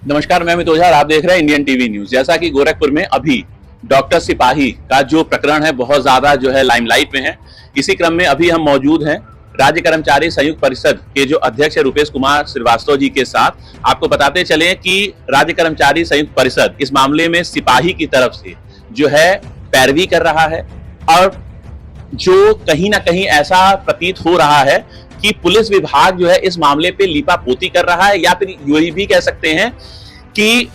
नमस्कार, मैं अमित ओझा और आप देख रहे हैं इंडियन टीवी न्यूज। जैसा कि गोरखपुर में अभी डॉक्टर सिपाही का जो प्रकरण है बहुत ज्यादा जो है लाइमलाइट में है। इसी क्रम में अभी हम मौजूद हैं राज्य कर्मचारी संयुक्त परिषद के जो अध्यक्ष है रुपेश कुमार श्रीवास्तव जी के साथ। आपको बताते चले कि राज्य कर्मचारी संयुक्त परिषद इस मामले में सिपाही की तरफ से जो है पैरवी कर रहा है और जो कहीं ना कहीं ऐसा प्रतीत हो रहा है कि पुलिस विभाग जो है इस मामले पे लीपापोती कर रहा है, या फिर यही भी कह सकते हैं कि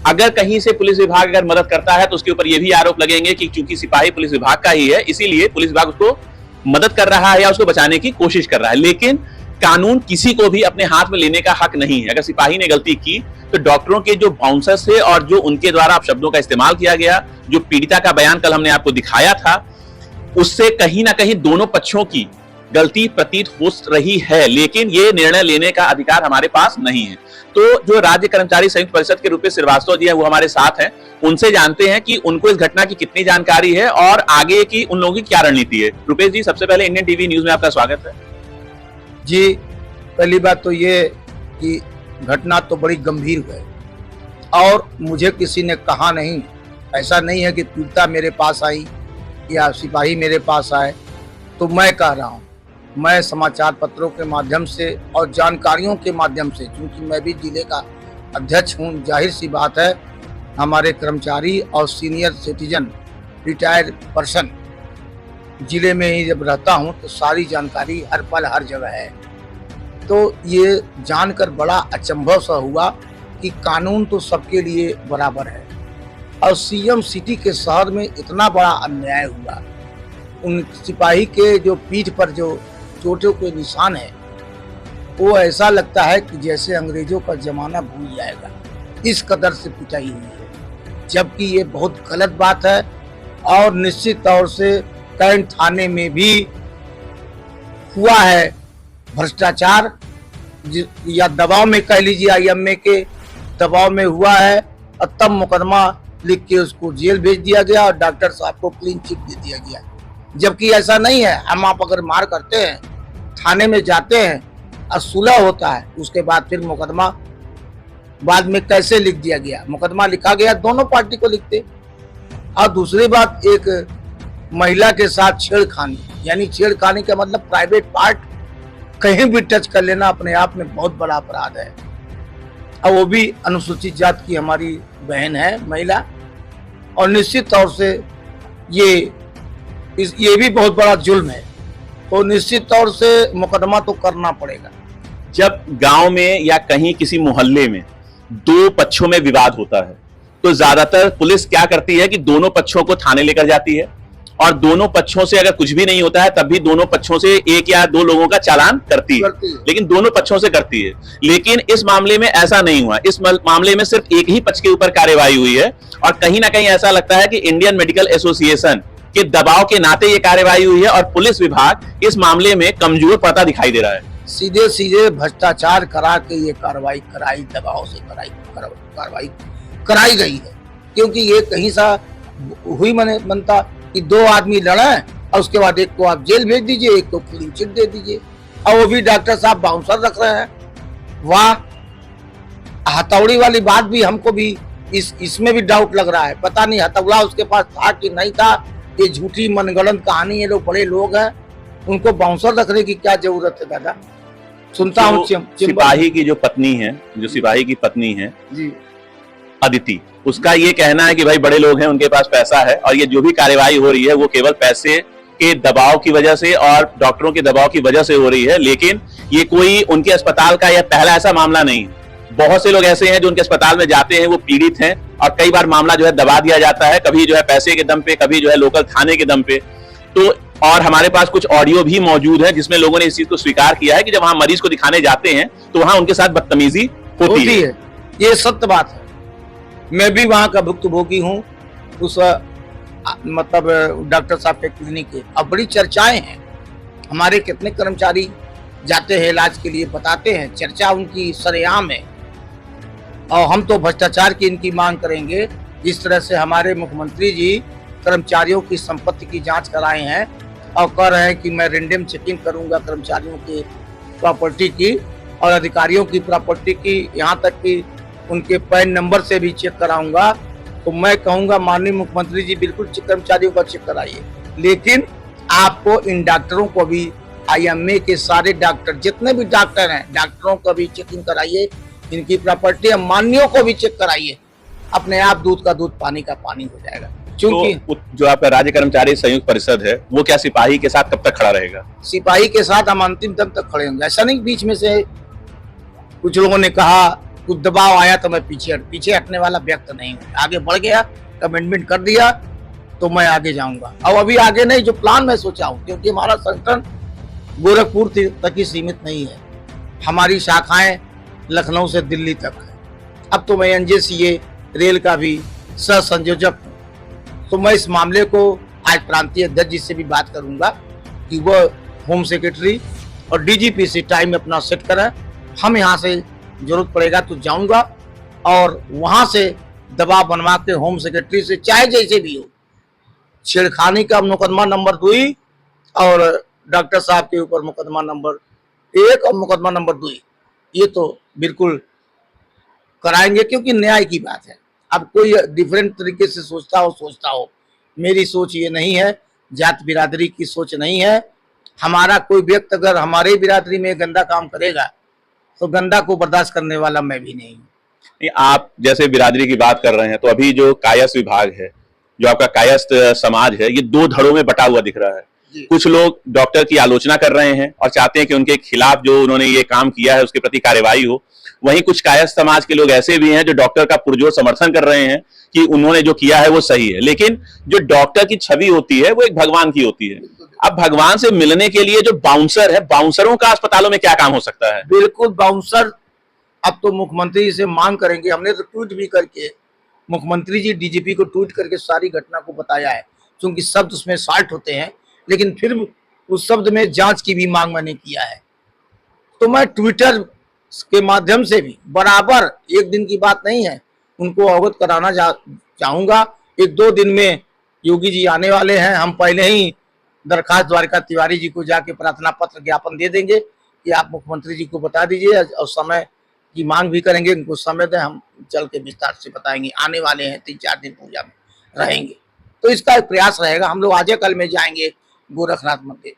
अगर कहीं से पुलिस विभाग अगर मदद करता है तो उसके ऊपर ये भी आरोप लगेंगे कि चूंकि सिपाही पुलिस विभाग का ही है इसीलिए पुलिस विभाग उसको मदद कर रहा है या उसको बचाने की कोशिश कर रहा है। लेकिन कानून किसी को भी अपने हाथ में लेने का हक नहीं है। अगर सिपाही ने गलती की तो डॉक्टरों के जो बाउंसर्स थे और जो उनके द्वारा शब्दों का इस्तेमाल किया गया, जो पीड़िता का बयान कल हमने आपको दिखाया था, उससे कहीं ना कहीं दोनों पक्षों की गलती प्रतीत हो रही है। लेकिन ये निर्णय लेने का अधिकार हमारे पास नहीं है। तो जो राज्य कर्मचारी संयुक्त परिषद के रुपेश श्रीवास्तव जी हैं वो हमारे साथ हैं, उनसे जानते हैं कि उनको इस घटना की कितनी जानकारी है और आगे की उन लोगों की क्या रणनीति है। रुपेश जी, सबसे पहले इंडियन टीवी न्यूज में आपका स्वागत है। जी, पहली बात तो ये कि घटना तो बड़ी गंभीर है और मुझे किसी ने कहा नहीं, ऐसा नहीं है कि पीड़िता मेरे पास आई या सिपाही मेरे पास आए तो मैं कह रहा हूँ। मैं समाचार पत्रों के माध्यम से और जानकारियों के माध्यम से, क्योंकि मैं भी जिले का अध्यक्ष हूँ, जाहिर सी बात है हमारे कर्मचारी और सीनियर सिटीजन रिटायर्ड पर्सन जिले में ही जब रहता हूँ तो सारी जानकारी हर पल हर जगह है। तो ये जानकर बड़ा अचंभव सा हुआ कि कानून तो सबके लिए बराबर है और सीएम सिटी के शहर में इतना बड़ा अन्याय हुआ। उन सिपाही के जो पीठ पर जो चोटों के निशान है वो ऐसा लगता है कि जैसे अंग्रेजों का जमाना भूल जाएगा, इस कदर से पिटाई हुई है। जबकि ये बहुत गलत बात है और निश्चित तौर से कैंट थाने में भी हुआ है भ्रष्टाचार, या दबाव में कह लीजिए, आईएमए के दबाव में हुआ है और तब मुकदमा लिख के उसको जेल भेज दिया गया और डॉक्टर साहब को क्लीन चिट दे दिया गया। जबकि ऐसा नहीं है। हम आप अगर मार करते हैं, थाने में जाते हैं और सुलह होता है, उसके बाद फिर मुकदमा बाद में कैसे लिख दिया गया? मुकदमा लिखा गया दोनों पार्टी को लिखते। और दूसरी बात, एक महिला के साथ छेड़खानी, यानी छेड़खानी का मतलब प्राइवेट पार्ट कहीं भी टच कर लेना अपने आप में बहुत बड़ा अपराध है। और वो भी अनुसूचित जाति की हमारी बहन है, महिला, और निश्चित तौर से ये भी बहुत बड़ा जुल्म है। तो निश्चित तौर से मुकदमा तो करना पड़ेगा। जब गांव में या कहीं किसी मोहल्ले में दो पक्षों में विवाद होता है तो ज्यादातर पुलिस क्या करती है कि दोनों पक्षों को थाने लेकर जाती है और दोनों पक्षों से अगर कुछ भी नहीं होता है तब भी दोनों पक्षों से एक या दो लोगों का चालान करती है। लेकिन दोनों पक्षों से करती है। लेकिन इस मामले में ऐसा नहीं हुआ। इस मामले में सिर्फ एक ही पक्ष के ऊपर कार्रवाई हुई है और कहीं ना कहीं ऐसा लगता है कि इंडियन मेडिकल एसोसिएशन के दबाव के नाते ये कार्रवाई हुई है और पुलिस विभाग इस मामले में कमजोर पड़ता दिखाई दे रहा है। सीधे सीधे भ्रष्टाचार करा के ये कार्रवाई कराई, दबाव से कार्रवाई कराई गई है। क्योंकि ये कहीं सा हुई बनता कि दो आदमी लड़े और उसके बाद एक को आप जेल भेज दीजिए, एक को क्लीन चिट दे दीजिए, और वो भी डॉक्टर साहब बाउंसर रख रहे हैं। वहाँ हथौड़ी वाली बात भी हमको भी इसमें भी डाउट लग रहा है। पता नहीं हथौड़ा उसके पास था कि नहीं था, ये झूठी मनगढ़ंत कहानी है। लोग बड़े लोग हैं, उनको बाउंसर रखने की क्या जरूरत है दादा? सुनता हूँ सिपाही की जो पत्नी है, जो सिपाही की पत्नी है जी, अदिति, उसका ये कहना है कि भाई बड़े लोग हैं, उनके पास पैसा है और ये जो भी कार्रवाई हो रही है वो केवल पैसे के दबाव की वजह से और डॉक्टरों के दबाव की वजह से हो रही है। लेकिन ये कोई उनके अस्पताल का यह पहला ऐसा मामला नहीं है। बहुत से लोग ऐसे हैं जो उनके अस्पताल में जाते हैं, वो पीड़ित हैं और कई बार मामला जो है दबा दिया जाता है, कभी जो है पैसे के दम पे, कभी जो है लोकल थाने के दम पे। तो और हमारे पास कुछ ऑडियो भी मौजूद है जिसमें लोगों ने इस चीज को स्वीकार किया है कि जब वहां मरीज को दिखाने जाते हैं तो वहां उनके साथ बदतमीजी होती है। ये सत्य बात है। मैं भी वहां का भुक्तभोगी हूँ, उस मतलब डॉक्टर साहब के क्लिनिक के। अब बड़ी चर्चाएं हैं, हमारे कितने कर्मचारी जाते हैं इलाज के लिए, बताते हैं, चर्चा उनकी सरेआम है। और हम तो भ्रष्टाचार की इनकी मांग करेंगे। जिस तरह से हमारे मुख्यमंत्री जी कर्मचारियों की संपत्ति की जांच कराए हैं और कह रहे हैं कि मैं रेंडम चेकिंग करूंगा कर्मचारियों की प्रॉपर्टी की और अधिकारियों की प्रॉपर्टी की, यहाँ तक कि उनके पैन नंबर से भी चेक कराऊंगा, तो मैं कहूंगा माननीय मुख्यमंत्री जी बिल्कुल कर्मचारियों का चेक कराइए, लेकिन आपको इन डॉक्टरों को भी, आईएमए के सारे डॉक्टर जितने भी डॉक्टर हैं, डॉक्टरों को भी चेकिंग कराइए, इनकी प्रॉपर्टी मान्यों को भी चेक कराइए। अपने आप दूध का दूध, पानी का पानी हो जाएगा। क्योंकि तो जो आपका राज्य कर्मचारी संयुक्त परिषद है वो क्या सिपाही के साथ कब तक खड़ा रहेगा? सिपाही के साथ हम अंतिम दम तक खड़े होंगे। ऐसा नहीं बीच में से कुछ लोगों ने कहा, कुछ दबाव आया तो मैं पीछे हटने वाला व्यक्ति नहीं हूँ। आगे बढ़ गया, कमिटमेंट कर दिया तो मैं आगे जाऊंगा। अब अभी आगे नहीं, जो प्लान मैं सोचा हूँ, क्योंकि हमारा संगठन गोरखपुर तक ही सीमित नहीं है, हमारी शाखाएं लखनऊ से दिल्ली तक है। अब तो मैं एनजेसीए रेल का भी सह संयोजक हूँ, तो मैं इस मामले को आज प्रांतीय अध्यक्ष जी से भी बात करूंगा कि वो होम सेक्रेटरी और डीजीपी से टाइम अपना सेट करें। हम यहाँ से जरूरत पड़ेगा तो जाऊंगा और वहां से दबाव बनवा के होम सेक्रेटरी से, चाहे जैसे भी हो, छेड़खानी का मुकदमा नंबर 2 और डॉक्टर साहब के ऊपर मुकदमा नंबर 1 और मुकदमा नंबर 2, ये तो बिल्कुल कराएंगे, क्योंकि न्याय की बात है। अब कोई डिफरेंट तरीके से सोचता हो, मेरी सोच ये नहीं है, जात बिरादरी की सोच नहीं है। हमारा कोई व्यक्ति अगर हमारे बिरादरी में गंदा काम करेगा तो गंदा को बर्दाश्त करने वाला मैं भी नहीं हूँ। आप जैसे बिरादरी की बात कर रहे हैं, तो अभी जो कायस्थ विभाग है, जो आपका कायस्थ समाज है, ये 2 धड़ों में बटा हुआ दिख रहा है। कुछ लोग डॉक्टर की आलोचना कर रहे हैं और चाहते हैं कि उनके खिलाफ जो उन्होंने ये काम किया है उसके प्रति कार्रवाई हो। वहीं कुछ कायस्थ समाज के लोग ऐसे भी हैं जो डॉक्टर का पुरजोर समर्थन कर रहे हैं कि उन्होंने जो किया है वो सही है। लेकिन जो डॉक्टर की छवि होती है वो एक भगवान की होती है। अब भगवान से मिलने के लिए जो बाउंसर है, बाउंसरों का अस्पतालों में क्या काम हो सकता है? बिल्कुल बाउंसर अब तो मुख्यमंत्री से मांग करेंगे। हमने तो ट्वीट भी करके मुख्यमंत्री जी डीजीपी को ट्वीट करके सारी घटना को बताया है, क्योंकि शब्द उसमें साल्ट होते हैं, लेकिन फिर उस शब्द में जांच की भी मांग मैंने किया है। तो मैं ट्विटर के माध्यम से भी बराबर, एक दिन की बात नहीं है, उनको अवगत कराना चाहूंगा। 1-2 दिन में योगी जी आने वाले हैं। हम पहले ही दरखास्त द्वारका तिवारी जी को जाके प्रार्थना पत्र ज्ञापन दे देंगे कि आप मुख्यमंत्री जी को बता दीजिए, और समय की मांग भी करेंगे, उनको समय दें, हम चल के विस्तार से बताएंगे। आने वाले हैं, 3-4 दिन पूजा में रहेंगे, तो इसका एक प्रयास रहेगा। हम लोग आज कल में जाएंगे गोरखनाथ मंदिर।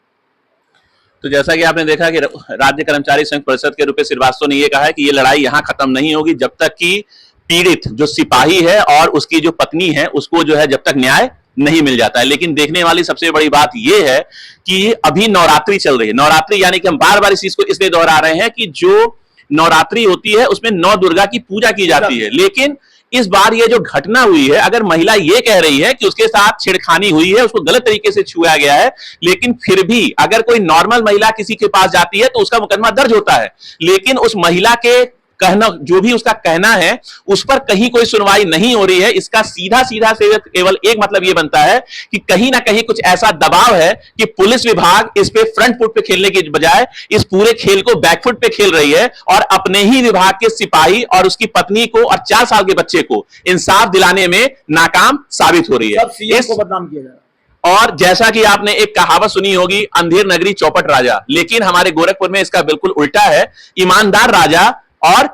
तो जैसा कि आपने देखा कि राज्य कर्मचारी संयुक्त परिषद के रूपेश श्रीवास्तव ने यह कहा है कि ये लड़ाई यहाँ खत्म नहीं होगी जब तक कि पीड़ित जो सिपाही है और उसकी जो पत्नी है उसको जो है जब तक न्याय नहीं मिल जाता है। लेकिन देखने वाली सबसे बड़ी बात यह है कि अभी नवरात्रि चल रही है। नवरात्रि यानी कि हम बार बार इस चीज को इसलिए दोहरा रहे हैं कि जो नवरात्रि होती है उसमें 9 दुर्गा की पूजा की जाती है। लेकिन इस बार ये जो घटना हुई है, अगर महिला ये कह रही है कि उसके साथ छेड़खानी हुई है, उसको गलत तरीके से छुआ गया है, लेकिन फिर भी अगर कोई नॉर्मल महिला किसी के पास जाती है तो उसका मुकदमा दर्ज होता है। लेकिन उस महिला के कहना, जो भी उसका कहना है, उस पर कहीं कोई सुनवाई नहीं हो रही है। इसका सीधा से केवल एक मतलब यह बनता है कि कहीं ना कहीं कुछ ऐसा दबाव है कि पुलिस विभाग इस पे फ्रंट फुट पे खेलने की बजाय इस पूरे खेल को बैकफुट पे खेल रही है और अपने ही विभाग के सिपाही और उसकी पत्नी को और 4 साल के बच्चे को इंसाफ दिलाने में नाकाम साबित हो रही है। इसको बदनाम किया जा रहा है। और जैसा कि आपने एक कहावत सुनी होगी, अंधेर नगरी चौपट राजा, लेकिन हमारे गोरखपुर में इसका बिल्कुल उल्टा है। ईमानदार राजा और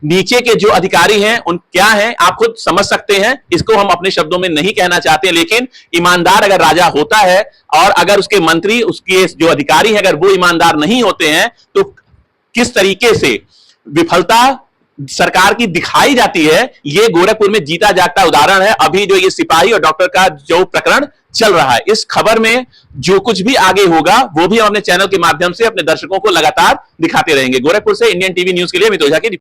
नीचे के जो अधिकारी हैं उन क्या हैं आप खुद समझ सकते हैं। इसको हम अपने शब्दों में नहीं कहना चाहते, लेकिन ईमानदार अगर राजा होता है और अगर उसके मंत्री, उसके जो अधिकारी हैं, अगर वो ईमानदार नहीं होते हैं तो किस तरीके से विफलता सरकार की दिखाई जाती है, ये गोरखपुर में जीता जागता उदाहरण है। अभी जो ये सिपाही और डॉक्टर का जो प्रकरण चल रहा है, इस खबर में जो कुछ भी आगे होगा वो भी हम अपने चैनल के माध्यम से अपने दर्शकों को लगातार दिखाते रहेंगे। गोरखपुर से इंडियन टीवी न्यूज के लिए अमित ओझा की